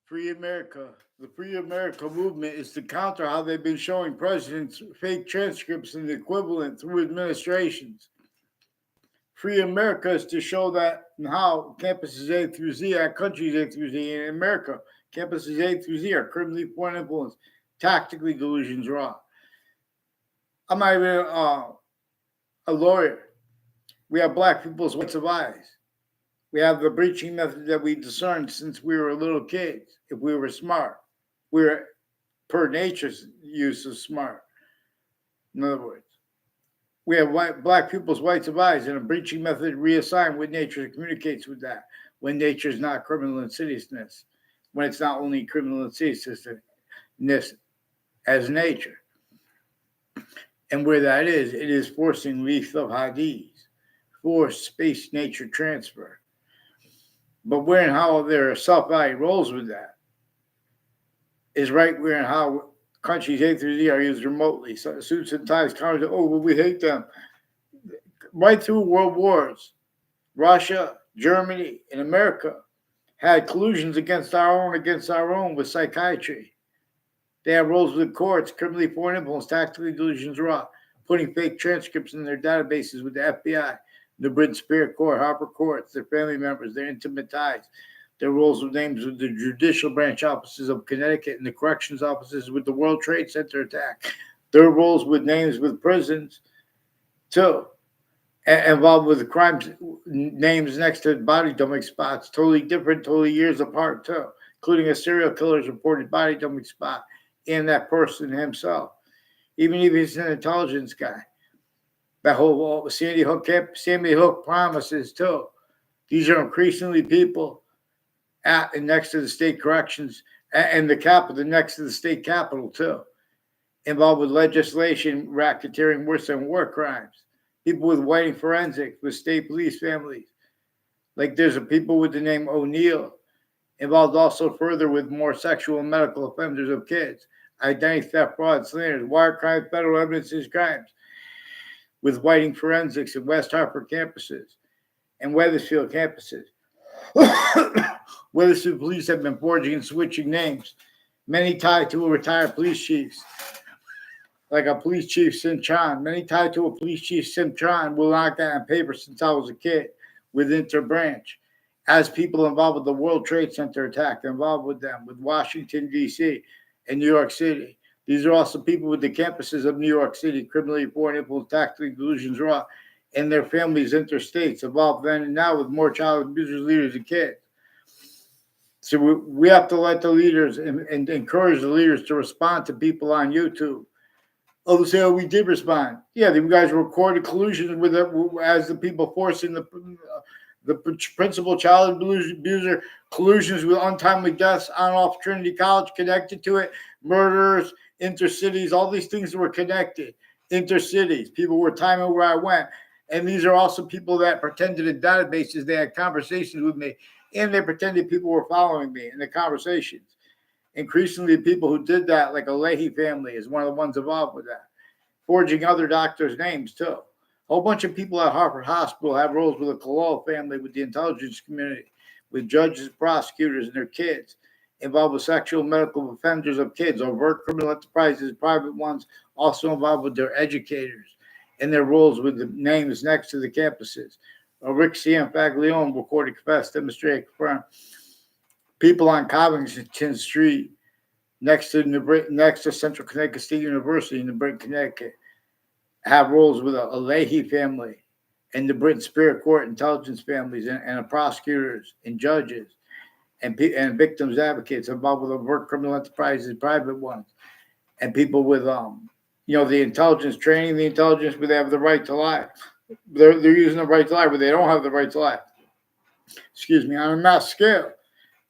Free America. The Free America movement is to counter how they've been showing presidents fake transcripts and the equivalent through administrations. Free America is to show that and how campuses A through Z are countries A through Z. In America, campuses A through Z are criminally foreign influence, tactically delusions raw. I'm not even a lawyer. We have black people's whites of eyes. We have the breaching method that we discerned since we were little kids. If we were smart, we were per nature's use of smart. In other words, we have black people's whites of eyes, and a breaching method reassigned when nature communicates with that. When nature is not criminal insidiousness, when it's not only criminal insidiousness as nature, and where that is, it is forcing leaf of Hadith, forced space nature transfer. But where and how their self-value rolls with that is right where and how countries A through Z are used remotely. So suits and ties counter to, well, we hate them. Right through world wars, Russia, Germany, and America had collusions against our own with psychiatry. They have roles with courts, criminally foreign influence, tactically delusions raw, putting fake transcripts in their databases with the FBI, the Britain Superior Court, Harper Courts, their family members, their intimate ties, their roles with names with the judicial branch offices of Connecticut and the corrections offices with the World Trade Center attack, their roles with names with prisons, too, involved with the crimes names next to body dumping spots, totally different, totally years apart, too, including a serial killer's reported body dumping spot and that person himself, even if he's an intelligence guy. That whole Sandy Hook promises too. These are increasingly people at and next to the state corrections and the capital, next to the state capitol too, involved with legislation, racketeering, worse than war crimes. People with whiting forensics, with state police families. Like there's a people with the name O'Neill, involved also further with more sexual and medical offenders of kids, identity theft, fraud, slanders, wire crimes, federal evidence crimes, with whiting forensics at West Hartford campuses and Wethersfield campuses. Wethersfield police have been forging and switching names, many tied to a retired police chiefs, like a police chief Sim Chan. Many tied to a police chief Sim Chan will not get on paper since I was a kid with Interbranch. As people involved with the World Trade Center attack, involved with them, with Washington, D.C. and New York City. These are also people with the campuses of New York City, criminally foreign influence, tactically delusions raw, and their families interstates, involved then and now with more child abusers, leaders, and kids. So we have to let the leaders and encourage the leaders to respond to people on YouTube. Oh, they say, oh, we did respond. Yeah, you guys recorded collusion with it as the people forcing the principal child abuser, collusions with untimely deaths on off Trinity College connected to it, murderers, intercities, all these things were connected. Intercities, people were timing where I went. And these are also people that pretended in databases they had conversations with me, and they pretended people were following me in the conversations. Increasingly, people who did that, like a Leahy family, is one of the ones involved with that, forging other doctors' names too. A whole bunch of people at Harvard Hospital have roles with the Kalal family, with the intelligence community, with judges, prosecutors, and their kids, involved with sexual medical offenders of kids, overt criminal enterprises, private ones, also involved with their educators and their roles with the names next to the campuses. Rick C.M. Faglione recorded, confessed, demonstrated, confirmed. People on Covington Street, next to Central Connecticut State University in the Britain, Connecticut, have roles with a Leahy family and the Britain Superior Court intelligence families and the prosecutors and judges and victims advocates involved with overt criminal enterprises, private ones, and people with the intelligence training, the intelligence, but they have the right to lie. They're using the right to lie, but they don't have the right to lie. Excuse me, on a mass scale.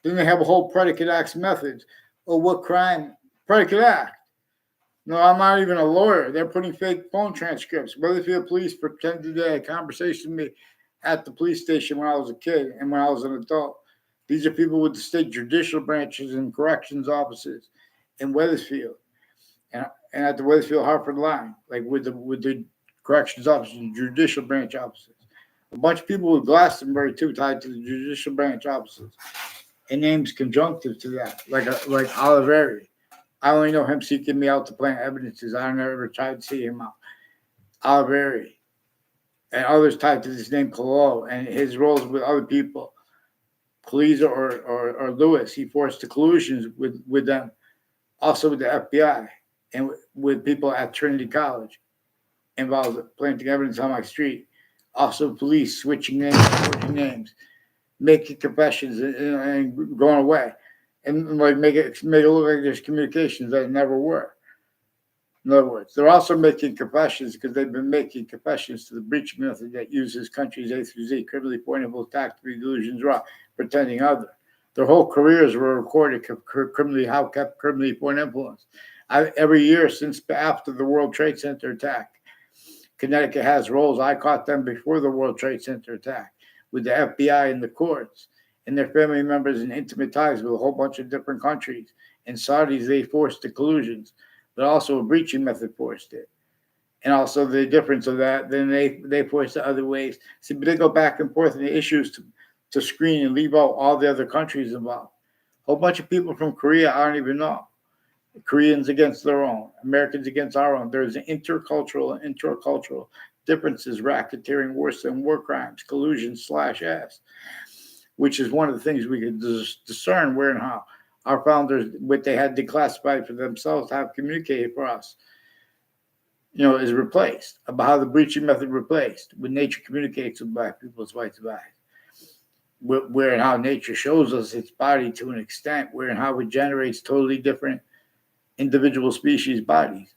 Then they have a whole predicate acts methods. Oh, what crime? Predicate act. No, I'm not even a lawyer. They're putting fake phone transcripts. Wethersfield police pretended they had a conversation with me at the police station when I was a kid and when I was an adult. These are people with the state judicial branches and corrections offices in Wethersfield and at the Wethersfield Hartford line, like with the corrections offices and judicial branch offices. A bunch of people with Glastonbury too tied to the judicial branch offices. and names conjunctive to that, like Oliveri. I only know him seeking me out to plant evidences. I never tried to see him out. Oliveri and others tied to this name Collo and his roles with other people. Kaliza or Lewis, he forced the collusions with them, also with the FBI and with people at Trinity College involved planting evidence on my street. Also, police switching names, forging names, making confessions and going away, and like make it look like there's communications that never were. In other words, they're also making confessions because they've been making confessions to the breaching method that uses countries A through Z, criminally pointable, tactical delusions, raw, pretending other. Their whole careers were recorded criminally, how kept criminally point influence. Every year since after the World Trade Center attack, Connecticut has roles. I caught them before the World Trade Center attack with the F.B.I. and the courts and their family members in intimate ties with a whole bunch of different countries. In Saudis, they forced the collusions, but also a breaching method forced it. And also the difference of that, then they forced it other ways. See, but they go back and forth in the issues to screen and leave out all the other countries involved. A whole bunch of people from Korea I don't even know. Koreans against their own, Americans against our own. There's intercultural and intracultural differences, racketeering worse than war crimes, collusion/S, which is one of the things we could discern where and how our founders, what they had declassified for themselves, have communicated for us, is replaced. About how the breaching method replaced when nature communicates with black people's white divide. Where and how nature shows us its body to an extent, where and how it generates totally different individual species bodies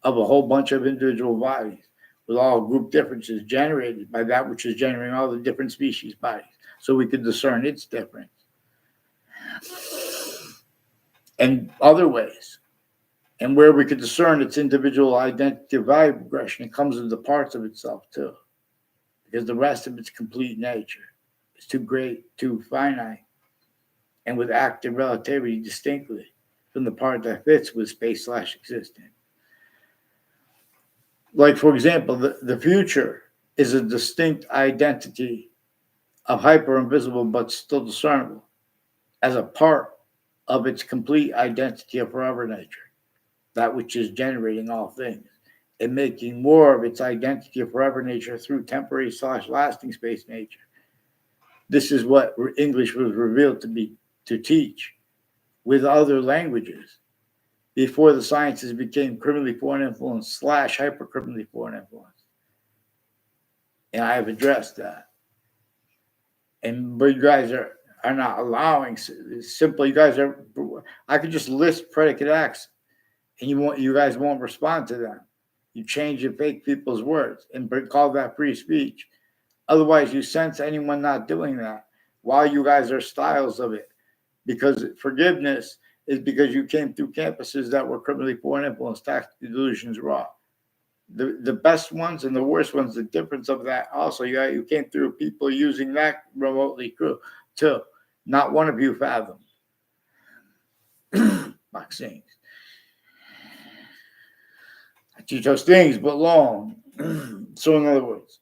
of a whole bunch of individual bodies with all group differences generated by that which is generating all the different species bodies, so we could discern its difference. And other ways, and where we could discern its individual identity of value progression, it comes into parts of itself too, because the rest of its complete nature is too great, too finite, and with active relativity distinctly from the part that fits with space/existence. Like, for example, the future is a distinct identity of hyper-invisible but still discernible as a part of its complete identity of forever nature, that which is generating all things, and making more of its identity of forever nature through temporary/lasting space nature. This is what English was revealed to teach with other languages before the sciences became criminally foreign influence/hyper-criminally foreign influence. And I have addressed that. But you guys are not allowing, simply, you guys are, I could just list predicate acts and you guys won't respond to them. You change and fake people's words and call that free speech. Otherwise, you sense anyone not doing that while you guys are styles of it. Because forgiveness is because you came through campuses that were criminally foreign influence, tactical delusions, raw. The best ones and the worst ones, the difference of that also, you came through people using that remotely true too. Not one of you fathomed. Vaccines. I teach those things, but long. So in other words,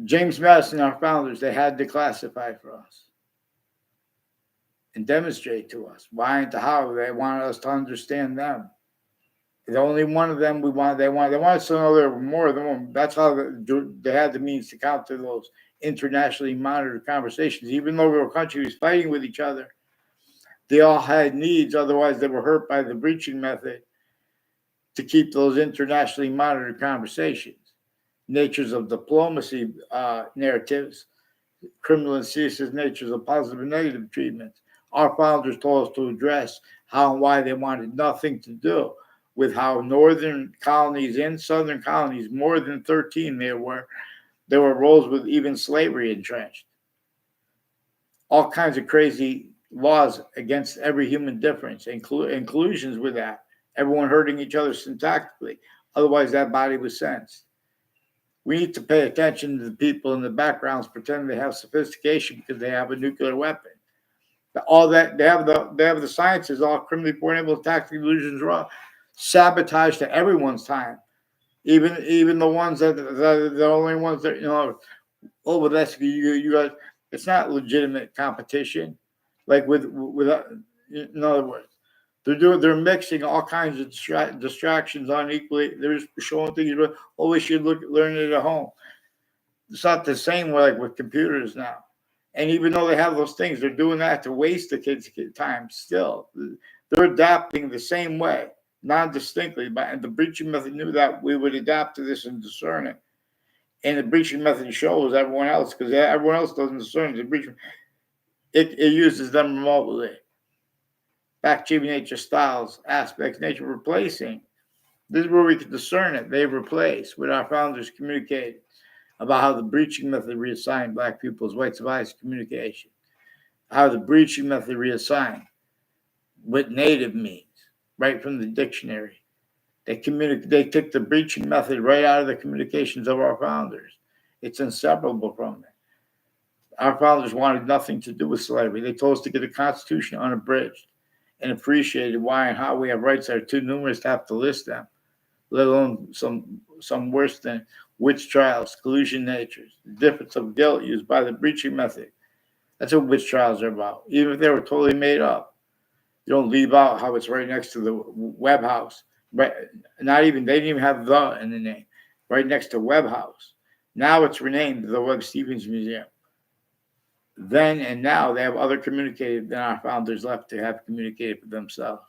James Madison, our founders, they had to classify for us and demonstrate to us why and how they wanted us to understand them. The only one of them they wanted us to know there were more than one. That's how they had the means to counter those internationally monitored conversations. Even though we were countries fighting with each other, they all had needs. Otherwise, they were hurt by the breaching method to keep those internationally monitored conversations. Natures of diplomacy narratives, criminal and serious natures of positive and negative treatments. Our founders told us to address how and why they wanted nothing to do with how northern colonies and southern colonies, more than 13 there were roles with even slavery entrenched. All kinds of crazy laws against every human difference, inclusions with that. Everyone hurting each other syntactically. Otherwise, that body was sensed. We need to pay attention to the people in the backgrounds pretending they have sophistication because they have a nuclear weapon. All that they have the sciences, all criminally portable, tactical illusions, raw, sabotage to everyone's time. Even the ones that the only ones that but that's you guys. It's not legitimate competition. Like in other words, they're mixing all kinds of distractions unequally. They're just showing things. Oh, we should learn it at home. It's not the same way like with computers now. And even though they have those things, they're doing that to waste the kids' time still. They're adapting the same way, non-distinctly. And the breaching method knew that we would adapt to this and discern it. And the breaching method shows everyone else, because everyone else doesn't discern the breaching. It uses them remotely. Back-achieving nature, styles, aspects, nature replacing. This is where we can discern it. They replace what our founders communicated about how the breaching method reassigned black people's white survivors communication, how the breaching method reassigned what native means, right from the dictionary. They took the breaching method right out of the communications of our founders. It's inseparable from it. Our founders wanted nothing to do with slavery. They told us to get the Constitution unabridged and appreciated why and how we have rights that are too numerous to have to list them, let alone some worse than witch trials, collusion natures, the difference of guilt used by the breaching method. That's what witch trials are about. Even if they were totally made up, you don't leave out how it's right next to the Webb House. Right? They didn't even have the in the name. Right next to Webb House. Now it's renamed the Webb Stevens Museum. Then and now they have other communicators than our founders left to have communicated for themselves.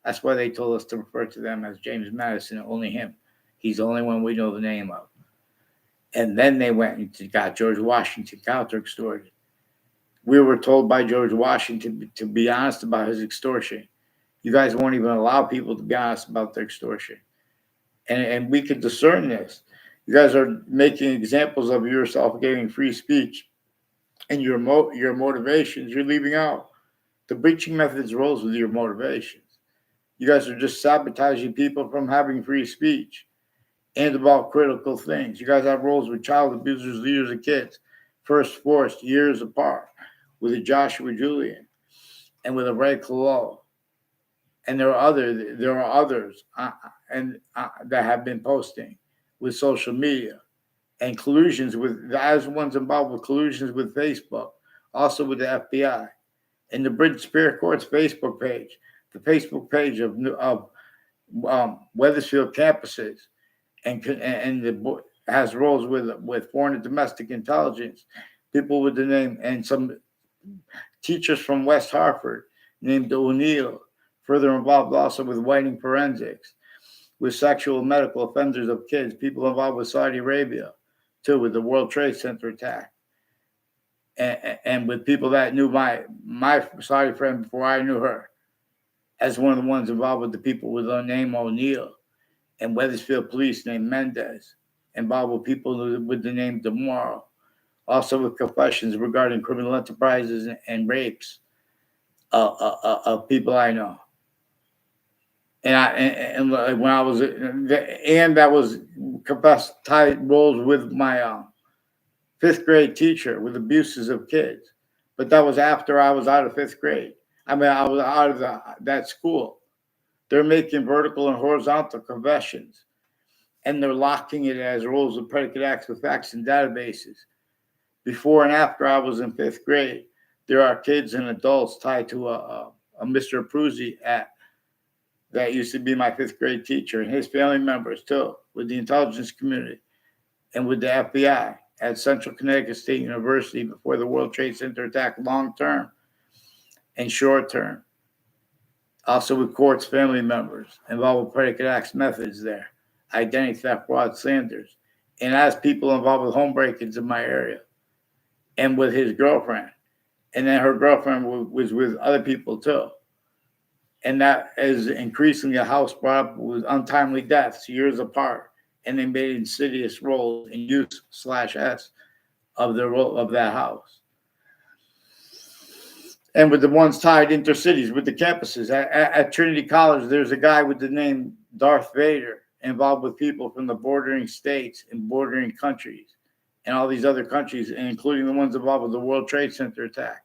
That's why they told us to refer to them as James Madison, only him. He's the only one we know the name of. And then they went and got George Washington counter-extorted. We were told by George Washington to be honest about his extortion. You guys won't even allow people to be honest about their extortion. And we can discern this. You guys are making examples of yourself giving free speech and your motivations. You're leaving out the breaching methods rolls with your motivations. You guys are just sabotaging people from having free speech and about critical things. You guys have roles with child abusers, leaders of kids, first forced years apart, with a Joshua Julian and with a Ray Collo. And there are others that have been posting with social media and collusions with, as ones involved with collusions with Facebook, also with the F.B.I. and the British Superior Court's Facebook page, the Facebook page of Wethersfield campuses, and the has roles with foreign and domestic intelligence, people with the name, and some teachers from West Hartford named O'Neill, further involved also with whiting forensics, with sexual medical offenders of kids, people involved with Saudi Arabia, too, with the World Trade Center attack, and with people that knew my Saudi friend before I knew her, as one of the ones involved with the people with the name O'Neill, and Wethersfield police named Mendez, involved with people with the name DeMoro, also with confessions regarding criminal enterprises and rapes of people I know. And when I was, and that was confessed tied roles with my fifth grade teacher with abuses of kids, but that was after I was out of fifth grade. I mean, I was out of that school. They're making vertical and horizontal confessions, and they're locking it as rules of predicate acts with facts and databases. Before and after I was in fifth grade, there are kids and adults tied to a Mr. Pruzzi that used to be my fifth grade teacher, and his family members too, with the intelligence community and with the FBI at Central Connecticut State University before the World Trade Center attack, long term and short term. Also with courts, family members involved with predicate acts methods there, identity theft, fraud, slanders, and as people involved with home break-ins in my area, and with his girlfriend, and then her girlfriend was with other people too. And that is increasingly a house brought up with untimely deaths years apart, and they made insidious roles in use/s of the role of that house. And with the ones tied intercities with the campuses at Trinity College, there's a guy with the name Darth Vader involved with people from the bordering states and bordering countries and all these other countries, and including the ones involved with the World Trade Center attack.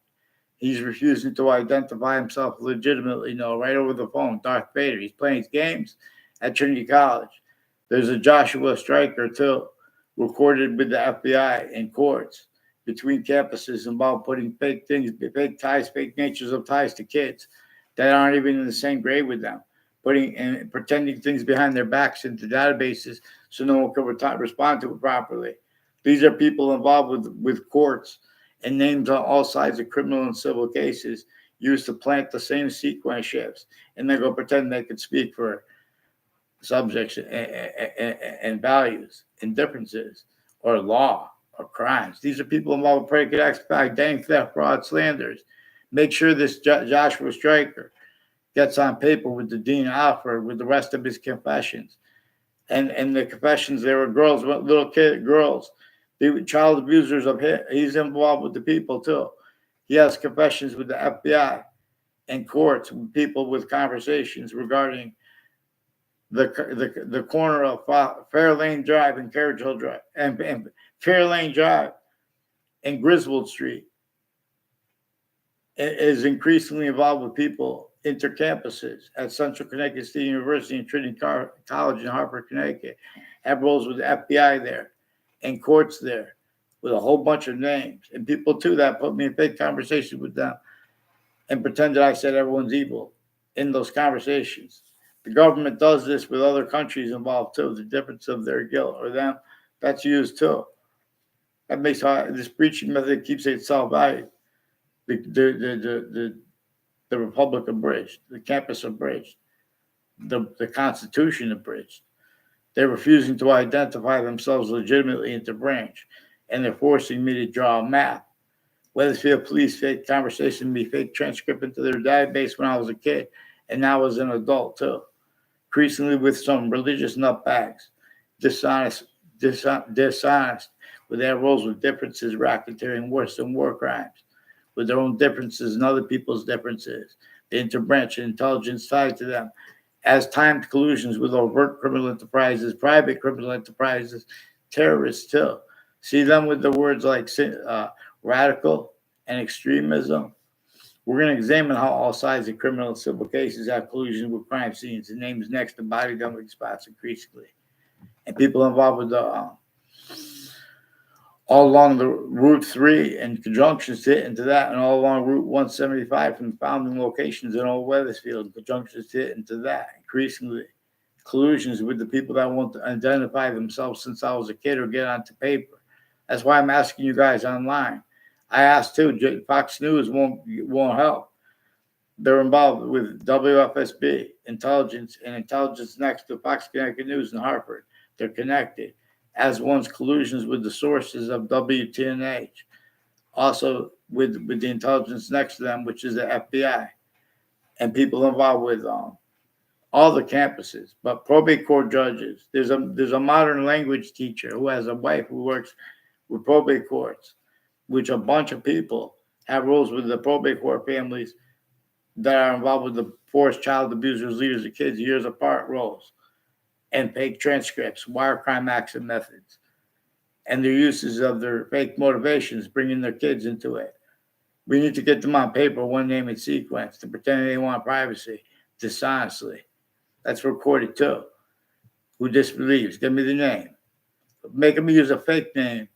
He's refusing to identify himself legitimately, right over the phone. Darth Vader. He's playing his games at Trinity College. There's a Joshua Stryker, too, recorded with the FBI in courts between campuses involve putting fake things, fake ties, fake natures of ties to kids that aren't even in the same grade with them, putting and pretending things behind their backs into databases so no one can respond to it properly. These are people involved with courts and names on all sides of criminal and civil cases used to plant the same sequence shifts and then go pretend they could speak for subjects and values and differences or law or crimes. These are people involved with predicate acts of identity theft, fraud, slanders. Make sure this Joshua Stryker gets on paper with the Dean Alford with the rest of his confessions. And the confessions, there were girls, little girls. They were child abusers of him. He's involved with the people too. He has confessions with the F.B.I. and courts with people with conversations regarding the corner of Fairlane Drive and Carriage Hill Drive and Fairlane Drive and Griswold Street. It is increasingly involved with people intercampuses at Central Connecticut State University and Trinity College in Hartford, Connecticut. Have roles with the FBI there and courts there with a whole bunch of names and people too that put me in fake conversations with them and pretend that I said everyone's evil in those conversations. The government does this with other countries involved too. The difference of their guilt or them, that's used too. That makes this breaching method keeps itself valued. The Republic abridged, the campus abridged, the Constitution abridged. They're refusing to identify themselves legitimately into branch, and they're forcing me to draw a map. Wethersfield police fake conversation me, fake transcript into their database when I was a kid, and now as an adult too. Increasingly with some religious nutbags, dishonest with their roles with differences, racketeering, worse than war crimes, with their own differences and other people's differences, the interbranch and intelligence tied to them, as timed collusions with overt criminal enterprises, private criminal enterprises, terrorists too. See them with the words like radical and extremism. We're going to examine how all sides of criminal and civil cases have collusion with crime scenes and names next to body dumping spots increasingly. And people involved with the all along the Route 3 and conjunctions to into that, and all along Route 175 from founding locations in Old Wethersfield and conjunctions to into that. Increasingly, collusions with the people that want to identify themselves since I was a kid or get onto paper. That's why I'm asking you guys online. I asked too. Fox News won't help. They're involved with WFSB, intelligence, and intelligence next to Fox Connecticut News in Hartford. They're connected, as one's collusions with the sources of WTNH. Also with the intelligence next to them, which is the FBI, and people involved with all the campuses, but probate court judges. There's a modern language teacher who has a wife who works with probate courts, which a bunch of people have roles with the probate court families that are involved with the forced child abusers, leaders of kids, years apart roles, and fake transcripts, wire crime acts and methods, and their uses of their fake motivations, bringing their kids into it. We need to get them on paper, one name and sequence, to pretend they want privacy dishonestly. That's recorded too. Who disbelieves? Give me the name. Make them use a fake name.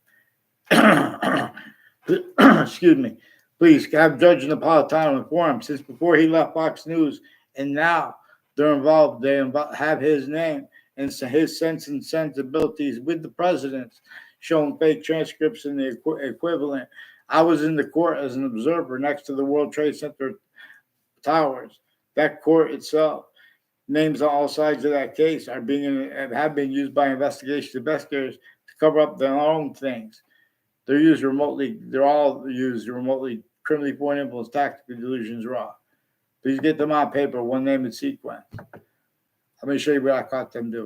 Excuse me. Please have Judge Napolitano informed since before he left Fox News, and now they're involved. They have his name and his sense and sensibilities with the presidents, showing fake transcripts in the equivalent. I was in the court as an observer next to the World Trade Center towers. That court itself, names on all sides of that case have been used by investigators to cover up their own things. They're used remotely. They're all used remotely. Criminally foreign influence, tactical delusions, raw. Please get them on paper, one name and sequence. I'm going to show you what I caught them doing.